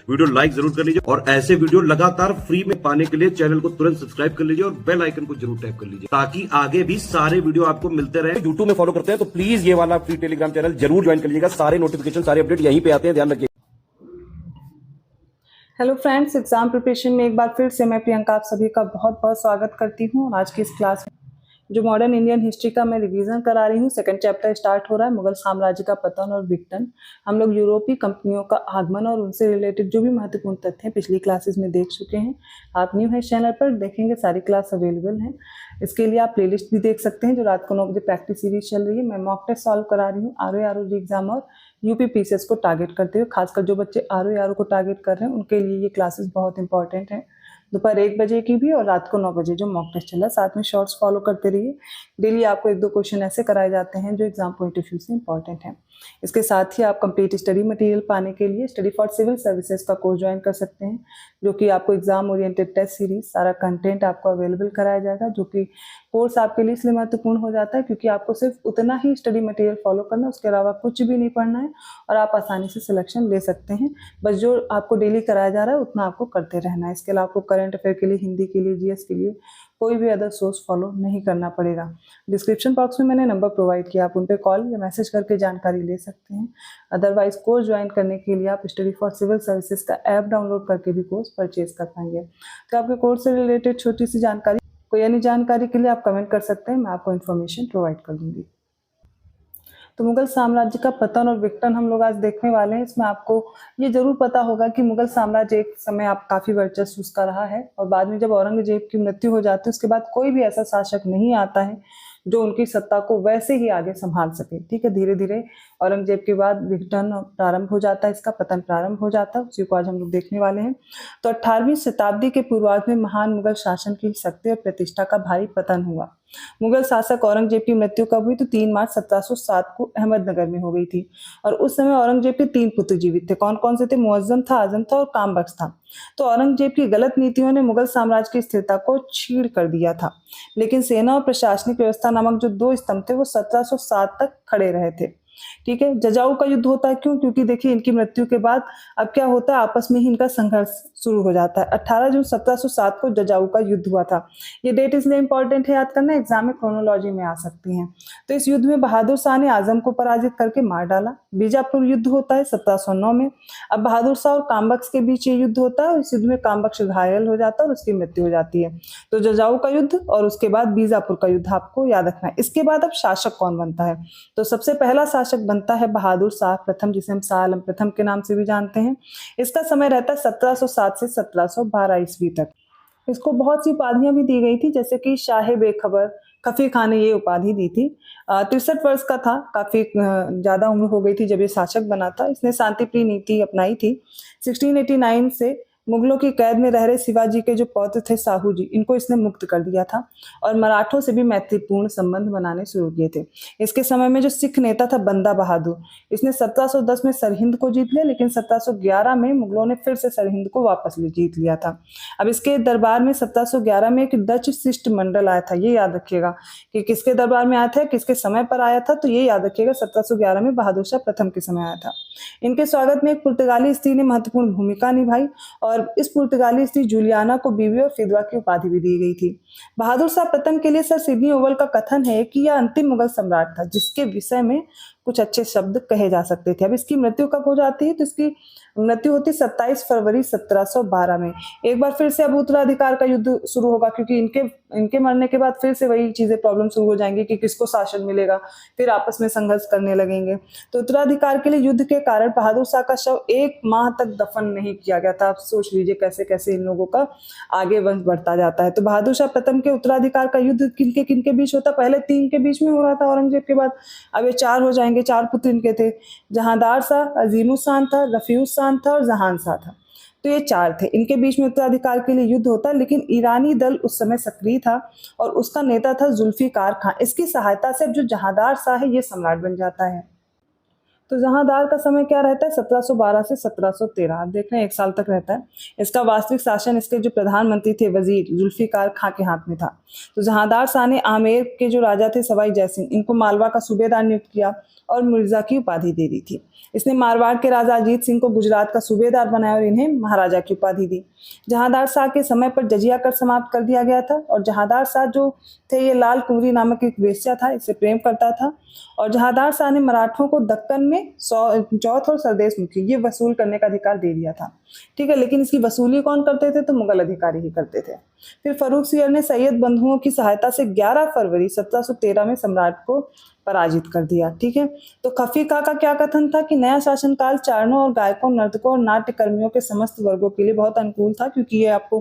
Video like जरूर कर लीजिए और ऐसे वीडियो लगातार फ्री में पाने के लिए चैनल को तुरंत सब्सक्राइब कर लीजिए और बेल आइकन को जरूर टैप कर लीजिए ताकि आगे भी सारे वीडियो आपको मिलते रहे। यूट्यूब में फॉलो करते हैं तो प्लीज ये वाला फ्री टेलीग्राम चैनल जरूर ज्वाइन कर लीजिएगा। सारे नोटिफिकेशन सारे अपडेट यहीं पे आते हैं, ध्यान रखिए। हेलो फ्रेंड्स, एग्जाम प्रिपरेशन में एक बार फिर से मैं प्रियंका आप सभी का बहुत बहुत स्वागत करती हूँ। आज की इस क्लास में जो मॉडर्न इंडियन हिस्ट्री का मैं रिवीजन करा रही हूँ, सेकंड चैप्टर स्टार्ट हो रहा है, मुगल साम्राज्य का पतन और विघटन। हम लोग यूरोपीय कंपनियों का आगमन और उनसे रिलेटेड जो भी महत्वपूर्ण तथ्य हैं पिछली क्लासेस में देख चुके हैं। आप न्यू है चैनल पर, देखेंगे सारी क्लास अवेलेबल हैं। इसके लिए आप प्लेलिस्ट भी देख सकते हैं जो रात को 9 बजे प्रैक्टिस सीरीज चल रही है। मैं मॉक टेस्ट सॉल्व करा रही हूँ ROA एग्जाम और UPPCS को टारगेट करते हुए। खासकर जो बच्चे ROA को टारगेट कर रहे हैं उनके लिए ये क्लासेस बहुत इंपॉर्टेंट हैं। दोपहर 1 बजे की भी और रात को 9 बजे जो मॉक टेस्ट चल रहा है, साथ में शॉर्ट्स फॉलो करते रहिए। डेली आपको 1-2 क्वेश्चन ऐसे कराए जाते हैं जो एग्जाम पॉइंट ऑफ व्यू से इंपॉर्टेंट हैं। इसके साथ ही आप कंप्लीट स्टडी मटेरियल पाने के लिए स्टडी फॉर सिविल सर्विसेज का कोर्स ज्वाइन कर सकते हैं, जो कि आपको एग्जाम ओरिएंटेड टेस्ट सीरीज सारा कंटेंट आपको अवेलेबल कराया जाएगा। जो कि कोर्स आपके लिए इसलिए महत्वपूर्ण हो जाता है क्योंकि आपको सिर्फ उतना ही स्टडी मटेरियल फॉलो करना है, उसके अलावा कुछ भी नहीं पढ़ना है और आप आसानी से सिलेक्शन ले सकते हैं। बस जो आपको डेली कराया जा रहा है उतना आपको करते रहना है। इसके अलावा आपको करंट अफेयर के लिए, हिंदी के लिए, GS के लिए कोई भी अदर सोर्स फॉलो नहीं करना पड़ेगा। डिस्क्रिप्शन बॉक्स में मैंने नंबर प्रोवाइड किया, आप उन पर कॉल या मैसेज करके जानकारी ले सकते हैं। अदरवाइज कोर्स ज्वाइन करने के लिए आप स्टडी फॉर सिविल सर्विसेज का ऐप डाउनलोड करके भी कोर्स परचेज कर पाएंगे। तो आपके कोर्स से रिलेटेड छोटी सी जानकारी, कोई अन्य जानकारी के लिए आप कमेंट कर सकते हैं, मैं आपको इन्फॉर्मेशन प्रोवाइड कर दूंगी। तो मुगल साम्राज्य का पतन और विघटन हम लोग आज देखने वाले हैं। इसमें आपको ये जरूर पता होगा कि मुगल साम्राज्य एक समय आप काफी वर्चस्व उसका रहा है और बाद में जब औरंगजेब की मृत्यु हो जाती है उसके बाद कोई भी ऐसा शासक नहीं आता है जो उनकी सत्ता को वैसे ही आगे संभाल सके। ठीक है, धीरे धीरे औरंगजेब के बाद विघटन प्रारंभ हो जाता है, इसका पतन प्रारंभ हो जाता है, उसी को आज हम लोग देखने वाले हैं। तो 18वीं शताब्दी के पूर्वार्ध में महान मुगल शासन की शक्ति और प्रतिष्ठा का भारी पतन हुआ। मुगल शासक औरंगजेब की मृत्यु कब हुई? तो 3 मार्च 1707 को अहमदनगर में हो गई थी। और उस समय औरंगजेब के 3 पुत्र जीवित थे। कौन कौन से थे? मुअज्जम था, आजम था और कामबख्श था। तो औरंगजेब की गलत नीतियों ने मुगल साम्राज्य की स्थिरता को छीड़ कर दिया था, लेकिन सेना और प्रशासनिक व्यवस्था नामक जो 2 स्तंभ थे वो 1707 तक खड़े रहे थे। ठीक है, जजाऊ का युद्ध होता है, क्यों? क्योंकि देखिए इनकी मृत्यु के बाद अब क्या होता है, आपस में ही इनका संघर्ष शुरू हो जाता है। 18 जून 1707 को जजाऊ का युद्ध हुआ था। ये डेट इसलिए इंपॉर्टेंट है याद करना, एग्जाम में क्रोनोलॉजी में आ सकती है। तो इस युद्ध में बहादुर शाह ने आजम को पराजित करके मार डाला। बीजापुर युद्ध होता है 1709 में। अब बहादुर शाह और कामबख्श के बीच ये युद्ध होता है और इस युद्ध में कामबख्श घायल हो जाता है और उसकी मृत्यु हो जाती है। तो जजाऊ का युद्ध और उसके बाद बीजापुर का युद्ध आपको याद रखना है। इसके बाद अब शासक कौन बनता है? तो सबसे पहला शासक बनता है बहादुर शाह प्रथम, जिसे हम शाह आलम प्रथम के नाम से भी जानते हैं। इसका समय रहता है 1707 से 1712 ईस्वी तक। इसको बहुत सी उपाधियां भी दी गई थी, जैसे कि शाह बेखबर, खफी खान ने ये उपाधि दी थी। 63 वर्ष का था, काफी ज्यादा उम्र हो गई थी जब ये शासक बना था। इसने शांतिप्रिय नीति अपनाई थी। 1689 से मुगलों की कैद में रह रहे शिवाजी के जो पौत्र थे साहू जी, इनको इसने मुक्त कर दिया था और मराठों से भी मैत्रीपूर्ण संबंध बनाने शुरू किए थे। इसके समय में जो सिख नेता था बंदा बहादुर, इसने 1710 में सरहिंद को जीत लिया, लेकिन 1711 में मुगलों ने फिर से सरहिंद को वापस जीत लिया था। अब इसके दरबार में 1711 में एक डच शिष्टमंडल आया था। ये याद रखिएगा कि किसके दरबार में आया था, किसके समय पर आया था। तो ये याद रखिएगा 1711 में बहादुर शाह प्रथम के समय आया था। इनके स्वागत में एक पुर्तगाली स्त्री ने महत्वपूर्ण भूमिका निभाई और इस पुर्तगाली स्त्री जूलियाना को बीवी और फिदवा की उपाधि भी दी गई थी। बहादुर शाह प्रथम के लिए सर सिडनी ओवल का कथन है कि यह अंतिम मुगल सम्राट था जिसके विषय में कुछ अच्छे शब्द कहे जा सकते थे। अब इसकी मृत्यु कब हो जाती है? तो इसकी मृत्यु होती 27 फरवरी 1712 में। एक बार फिर से अब उत्तराधिकार का युद्ध शुरू होगा, क्योंकि इनके मरने के बाद फिर से वही चीजें प्रॉब्लम शुरू हो जाएंगी कि किसको शासन मिलेगा, फिर आपस में संघर्ष करने लगेंगे। तो उत्तराधिकार के लिए युद्ध के कारण बहादुर शाह का शव 1 माह तक दफन नहीं किया गया था। आप सोच लीजिए कैसे कैसे इन लोगों का आगे वंश बढ़ता जाता है। तो बहादुर शाह प्रथम के उत्तराधिकार का युद्ध किनके किनके बीच होता? पहले 3 के बीच में हो रहा था औरंगजेब के बाद, अब ये 4 हो जाएंगे। 4 पुत्र इनके थे, जहांदार शाह, अजीमुशान था, रफीउशान था और जहान शाह था। तो ये 4 थे, इनके बीच में उत्तराधिकार के लिए युद्ध होता है। लेकिन ईरानी दल उस समय सक्रिय था और उसका नेता था जुल्फिकार खान। इसकी सहायता से अब जो जहांदार शाह है ये सम्राट बन जाता है। तो जहांदार का समय क्या रहता है? 1712 से 1713। आप देख रहे हैं 1 साल तक रहता है। इसका वास्तविक शासन इसके जो प्रधानमंत्री थे वजीर जुल्फिकार खां के हाथ में था। तो जहांदार शाह ने आमेर के जो राजा थे सवाई जयसिंह, इनको मालवा का सूबेदार नियुक्त किया और मिर्जा की उपाधि दे दी थी। इसने मारवाड़ के राजा अजीत सिंह को गुजरात का सूबेदार बनाया और इन्हें महाराजा की उपाधि दी। जहांदार शाह के समय पर जजिया कर समाप्त कर दिया गया था और जहांदार शाह जो थे ये लाल कुंवरी नामक एक वेश्या था, इससे प्रेम करता था और जहांदार शाह ने मराठों को दक्कन में चौथ और सरदेश मुखी ये वसूल करने का अधिकार दे दिया था। ठीक है, लेकिन इसकी वसूली कौन करते थे? तो मुगल अधिकारी ही करते थे। फिर फर्रुख सियर ने सैयद बंधुओं की सहायता से 11 फरवरी 1713 में सम्राट को पराजित कर दिया। ठीक है, तो खफी खां का क्या कथन था कि नया शासनकाल चारणों और गायकों, नर्तकों और नाट्य कर्मियों के समस्त वर्गों के लिए बहुत अनुकूल था, क्योंकि ये आपको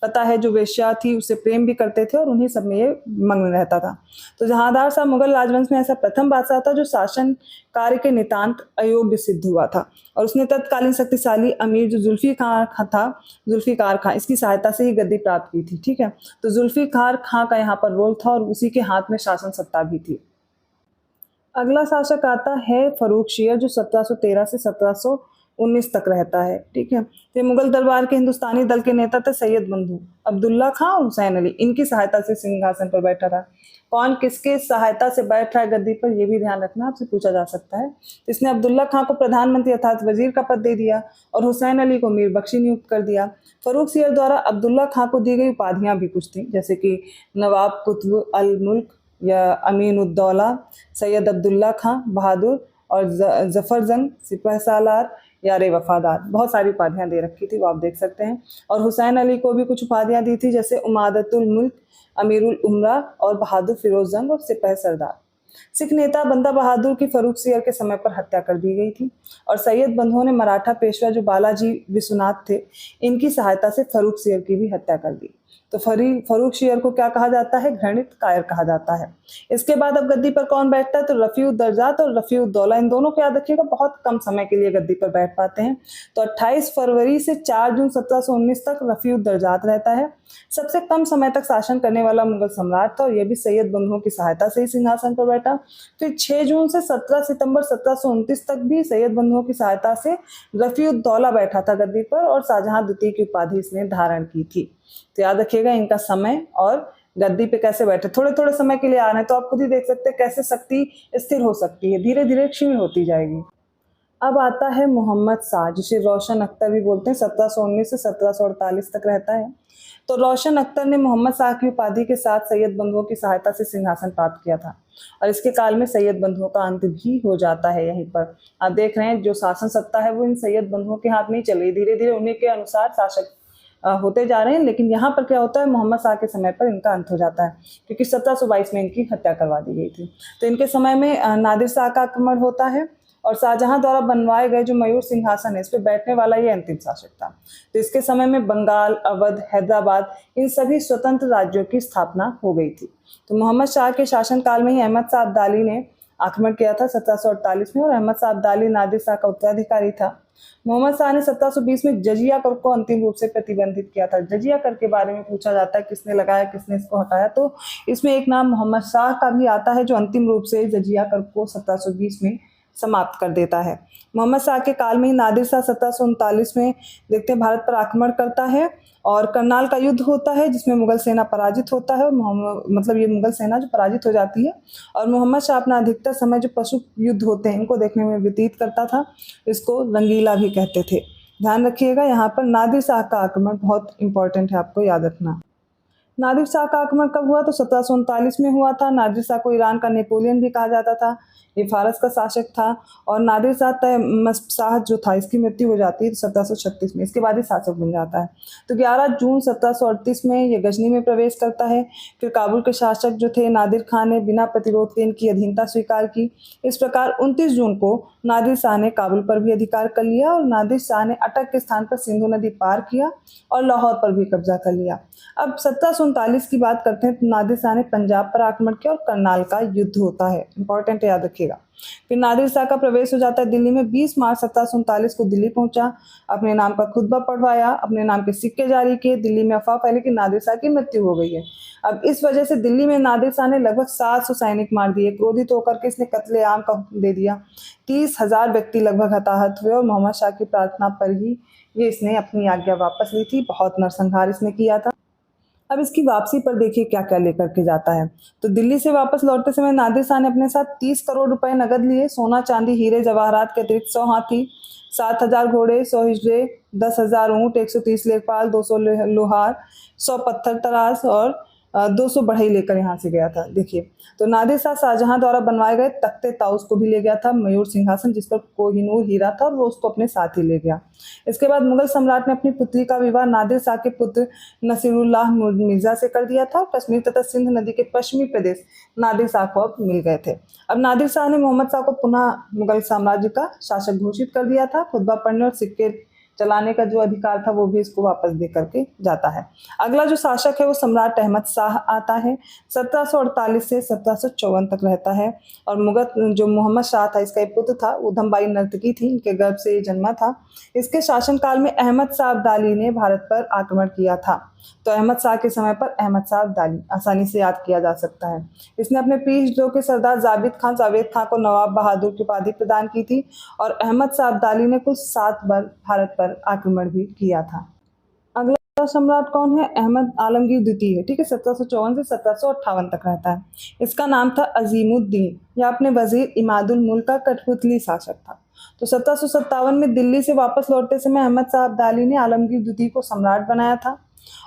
पता है जो वेश्या थी उससे प्रेम भी करते थे और उन्हीं सब में ये मग्न रहता था। तो जहांदार शाह मुगल राजवंश में ऐसा प्रथम बादशाह था जो शासन कार्य के नितांत अयोग्य सिद्ध हुआ था और उसने तत्कालीन शक्तिशाली अमीर जो जुल्फिकार खां, इसकी सहायता से ही गद्दी प्राप्त की थी। ठीक है, तो जुल्फिकार खां का यहाँ पर रोल था और उसी के हाथ में शासन सत्ता भी थी। अगला शासक आता है फर्रुख सियर जो 1713 से 1719 तक रहता है। ठीक है, तो मुगल दरबार के हिंदुस्तानी दल के नेता थे सैयद बंधु अब्दुल्ला खां और हुसैन अली, इनकी सहायता से सिंहासन पर बैठा था। कौन किसके सहायता से बैठ रहा है गद्दी पर, यह भी ध्यान रखना, आपसे पूछा जा सकता है। इसने अब्दुल्ला खां को प्रधानमंत्री अर्थात वजीर का पद दे दिया और हुसैन अली को मीर बख्शी नियुक्त कर दिया। फर्रुख सियर द्वारा अब्दुल्ला खां को दी गई उपाधियां भी कुछ थी, जैसे कि नवाब कुतुब अल मुल्क या अमीन उद्दौला, सैयद अब्दुल्ला खां बहादुर और जफर जंग सिपहसालार यारे वफादार, बहुत सारी उपाधियां दे रखी थी, वो आप देख सकते हैं। और हुसैन अली को भी कुछ उपाधियां दी थी, जैसे उमादतुल मुल्क, अमीरुल उमरा और बहादुर फिरोज जंग और सिपह सरदार। सिख नेता बंदा बहादुर की फर्रुख सियर के समय पर हत्या कर दी गई थी और सैयद बंधुओं ने मराठा पेशवा जो बालाजी विश्वनाथ थे, इनकी सहायता से फर्रुख सियर की भी हत्या कर दी। तो फर्रुख सियर को क्या कहा जाता है? घृणित कायर कहा जाता है। इसके बाद अब गद्दी पर कौन बैठता है? तो रफीउद्दर्जात और रफीउद्दौला, इन दोनों को याद रखिएगा, बहुत कम समय के लिए गद्दी पर बैठ पाते हैं। तो 28 फरवरी से 4 जून 1719 तक रफीउद्दर्जात रहता है। सबसे कम समय तक शासन करने वाला मुगल सम्राट था और यह भी सैयद बंधुओं की सहायता से ही सिंहासन पर बैठा। फिर 6 जून से 17 सितंबर 1729 तक भी सैयद बंधुओं की सहायता से रफीउद्दौला बैठा था गद्दी पर और शाहजहां द्वितीय की उपाधि इसने धारण की थी। तो याद रखिएगा इनका समय और गद्दी पे कैसे बैठे। थोड़े थोड़े समय के लिए आ रहे हैं तो आप खुद ही देख सकते हैं कैसे शक्ति स्थिर हो सकती है, धीरे धीरे क्षीण होती जाएगी। अब आता है मोहम्मद शाह, जिसे रोशन अख्तर भी बोलते हैं, 1719 से 1748 तक रहता है। तो रोशन अख्तर ने मोहम्मद शाह की उपाधि के साथ सैयद बंधुओं की सहायता से सिंहासन प्राप्त किया था और इसके काल में सैयद बंधुओं का अंत भी हो जाता है। यहीं पर आप देख रहे हैं जो शासन सत्ता है वो इन सैयद बंधुओं के हाथ में ही चल रही, धीरे धीरे उन्हीं के अनुसार शासक होते जा रहे हैं। लेकिन यहाँ पर क्या होता है, मोहम्मद शाह के समय पर इनका अंत हो जाता है क्योंकि 1722 में इनकी हत्या करवा दी गई थी। तो इनके समय में नादिर शाह का आक्रमण होता है और शाहजहां द्वारा बनवाए गए जो मयूर सिंहासन है इस पे बैठने वाला ये अंतिम शासक था। तो इसके समय में बंगाल, अवध, हैदराबाद, इन सभी स्वतंत्र राज्यों की स्थापना हो गई थी। तो मोहम्मद शाह के शासनकाल में ही अहमद शाह अब्दाली ने आक्रमण किया था 1748 में और अहमद शाह अब्दाली नादिर शाह का उत्तराधिकारी था। मोहम्मद शाह ने 1720 में जजिया कर को अंतिम रूप से प्रतिबंधित किया था। जजिया कर के बारे में पूछा जाता है किसने लगाया, किसने इसको हटाया, तो इसमें एक नाम मोहम्मद शाह का भी आता है जो अंतिम रूप से जजिया कर को 1720 में समाप्त कर देता है। मोहम्मद शाह के काल में ही नादिर शाह 1739 में देखते हैं भारत पर आक्रमण करता है और करनाल का युद्ध होता है जिसमें मुगल सेना पराजित होता है और ये मुगल सेना जो पराजित हो जाती है और मोहम्मद शाह अपना अधिकतर समय जो पशु युद्ध होते हैं इनको देखने में व्यतीत करता था। इसको रंगीला भी कहते थे। ध्यान रखिएगा यहाँ पर नादिर शाह का आक्रमण बहुत इंपॉर्टेंट है, आपको याद रखना। नादिर शाह का आक्रमण कब हुआ? तो 1739 में हुआ था। नादिर शाह को ईरान का नेपोलियन भी कहा जाता था। ये फारस का शासक था और नादिर शाह जो था इसकी मृत्यु हो जाती है 1736 में। इसके बाद ही शासक बन जाता है। तो 11 जून 1738 में ये गजनी में प्रवेश करता है। फिर काबुल के शासक जो थे नादिर खान ने बिना प्रतिरोध के इनकी अधीनता स्वीकार की। इस प्रकार 29 जून को नादिर शाह ने काबुल पर भी अधिकार कर लिया और नादिर शाह ने अटक के स्थान पर सिंधु नदी पार किया और लाहौर पर भी कब्जा कर लिया। अब 1739 की बात करते हैं तो नादिर शाह ने पंजाब पर आक्रमण किया और करनाल का युद्ध होता है, इंपॉर्टेंट याद रखिएगा। फिर नादिर शाह का प्रवेश हो जाता है दिल्ली में। 20 मार्च 1739 को दिल्ली पहुंचा, अपने नाम का खुतबा पढ़वाया, अपने नाम के सिक्के जारी किए। दिल्ली में अफवाह फैली कि नादिर शाह की मृत्यु हो गई है। अब इस वजह से दिल्ली में नादिर शाह ने लगभग 700 सैनिक मार दिए। क्रोधित होकर के इसने कत्लेआम का हुक्म दे दिया। 30,000 व्यक्ति लगभग हताहत हुए और मोहम्मद शाह की प्रार्थना पर ही ये इसने अपनी आज्ञा वापस ली थी। बहुत नरसंहार इसने किया था। अब इसकी वापसी पर देखिए क्या क्या लेकर के जाता है। तो दिल्ली से वापस लौटते समय नादिर शाह ने अपने साथ 30 करोड़ रुपए नगद लिए, सोना चांदी हीरे जवाहरात के अतिरिक्त 100 हाथी, 7,000 घोड़े, 100 हिजड़े, 10,000 ऊँट, 130 लेखपाल, 200 लोहार, 100 पत्थर तराश और 200 बढ़ई लेकर यहाँ से गया था। देखिए, तो नादिर शाह शाहजहां द्वारा बनवाए गए तख्ते ताउस को भी ले गया था, मयूर सिंहासन जिस पर कोहिनूर हीरा था, और वो उसको अपने साथ ही ले गया। इसके बाद मुगल सम्राट ने अपनी पुत्री का विवाह नादिर शाह के पुत्र नसीरुल्लाह मिर्जा से कर दिया था। कश्मीर तथा सिंध नदी के पश्चिमी प्रदेश नादिर शाह को अब मिल गए थे। अब नादिर शाह ने मोहम्मद शाह को पुनः मुगल साम्राज्य का शासक घोषित कर दिया था। खुतबा पढ़ने और सिक्के चलाने का जो अधिकार था वो भी इसको वापस दे करके जाता है। अगला जो शासक है वो सम्राट अहमद शाह आता है, 1748 से 1754 तक रहता है। और मुगल जो मोहम्मद शाह था, इसका एक पुत्र था, उधमबाई नर्तकी थी, इनके गर्भ से ये जन्मा था। इसके शासनकाल में अहमद शाह अब्दाली ने भारत पर आक्रमण किया था। तो अहमद शाह के समय पर अहमद शाह अब्दाली आसानी से याद किया जा सकता है। इसने अपने पीछे के सरदार जावेद खान को नवाब बहादुर की उपाधि प्रदान की थी। और अहमद शाह अब्दाली ने कुल 7 बार भारत पर आक्रमण भी किया था। अगला सम्राट कौन है? अहमद आलमगीर द्वितीय है। ठीक है, 1754 से 1758 तक रहता है। इसका नाम था अजीमुद्दीन। यह अपने वजीर इमादुल मुल्क का कठपुतली शासक था। तो 1757 में दिल्ली से वापस लौटते समय अहमद शाह अब्दाली ने आलमगीर द्वितीय को सम्राट बनाया था।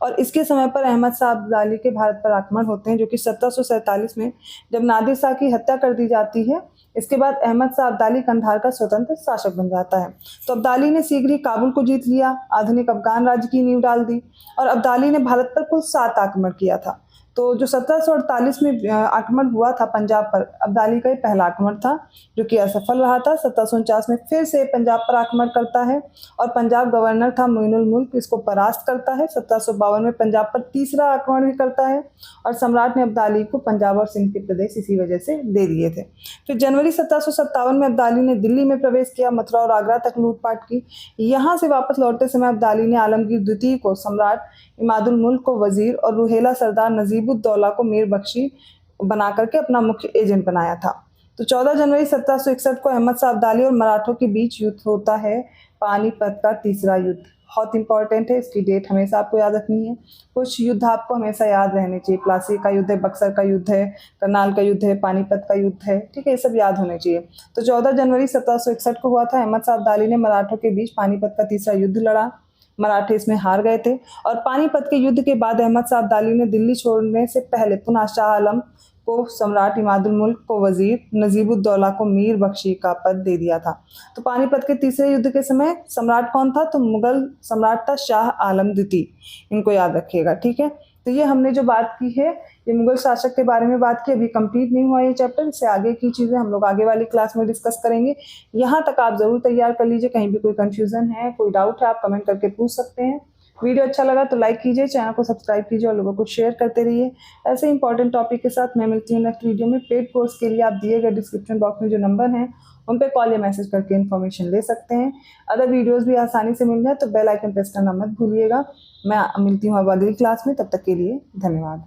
और इसके समय पर अहमद शाह अब्दाली के भारत पर आक्रमण होते हैं, जो कि 1747 में जब नादिर शाह की हत्या कर दी जाती है। इसके बाद अहमद शाह अब्दाली कंधार का स्वतंत्र शासक बन जाता है। तो अब्दाली ने शीघ्र ही काबुल को जीत लिया, आधुनिक अफगान राज्य की नींव डाल दी। और अब्दाली ने भारत पर कुल 7 आक्रमण किया था। तो जो 1748 में आक्रमण हुआ था पंजाब पर, अब्दाली का ये पहला आक्रमण था, जो कि असफल रहा था। 1749 में फिर से पंजाब पर आक्रमण करता है और पंजाब गवर्नर था मोइनुल मुल्क, इसको परास्त करता है। 1752 में पंजाब पर तीसरा आक्रमण भी करता है और सम्राट ने अब्दाली को पंजाब और सिंध के प्रदेश इसी वजह से दे दिए थे। फिर जनवरी 1757 में अब्दाली ने दिल्ली में प्रवेश किया, मथुरा और आगरा तक लूटपाट की। यहाँ से वापस लौटते समय अब्दाली ने आलमगीर द्वितीय को सम्राट, इमादुल मुल्क को वजीर और रुहेला सरदार नजीबुद्दौला को मीर बख्शी बना करके अपना मुख्य एजेंट बनाया था। तो 14 जनवरी 1761 को अहमद शाह अब्दाली और मराठों के बीच युद्ध होता है, पानीपत का तीसरा युद्ध। बहुत इंपॉर्टेंट है, इसकी डेट हमेशा आपको याद रखनी है। कुछ युद्ध आपको हमेशा याद रहने चाहिए। प्लासी का युद्ध है, बक्सर का युद्ध है, करनाल का युद्ध है, पानीपत का युद्ध है। ठीक है, ये सब याद होने चाहिए। तो 14 जनवरी 1761 को हुआ था। अहमद शाह अब्दाली ने मराठों के बीच पानीपत का तीसरा युद्ध लड़ा। मराठे इसमें हार गए थे। और पानीपत के युद्ध के बाद अहमद शाह अब्दाली ने दिल्ली छोड़ने से पहले पुनः शाह आलम को सम्राट, इमादुल मुल्क को वजीर, नजीबुद्दौला को मीर बख्शी का पद दे दिया था। तो पानीपत के तीसरे युद्ध के समय सम्राट कौन था? तो मुगल सम्राट था शाह आलम द्वितीय। इनको याद रखिएगा। ठीक है, तो ये हमने जो बात की है, ये मुगल शासक के बारे में बात की। अभी कंप्लीट नहीं हुआ ये चैप्टर, इससे आगे की चीज़ें हम लोग आगे वाली क्लास में डिस्कस करेंगे। यहाँ तक आप जरूर तैयार कर लीजिए। कहीं भी कोई कंफ्यूजन है, कोई डाउट है, आप कमेंट करके पूछ सकते हैं। वीडियो अच्छा लगा तो लाइक कीजिए, चैनल को सब्सक्राइब कीजिए और लोगों को शेयर करते रहिए। ऐसे इंपॉर्टेंट टॉपिक के साथ मैं मिलती हूँ नेक्स्ट वीडियो में। पेड कोर्स के लिए आप दिए गए डिस्क्रिप्शन बॉक्स में जो नंबर हैं उन पे कॉल या मैसेज करके इन्फॉर्मेशन ले सकते हैं। अदर वीडियोस भी आसानी से मिल जाए तो बेल आइकन प्रेस करना मत भूलिएगा। मैं मिलती हूँ अब अगली क्लास में, तब तक के लिए धन्यवाद।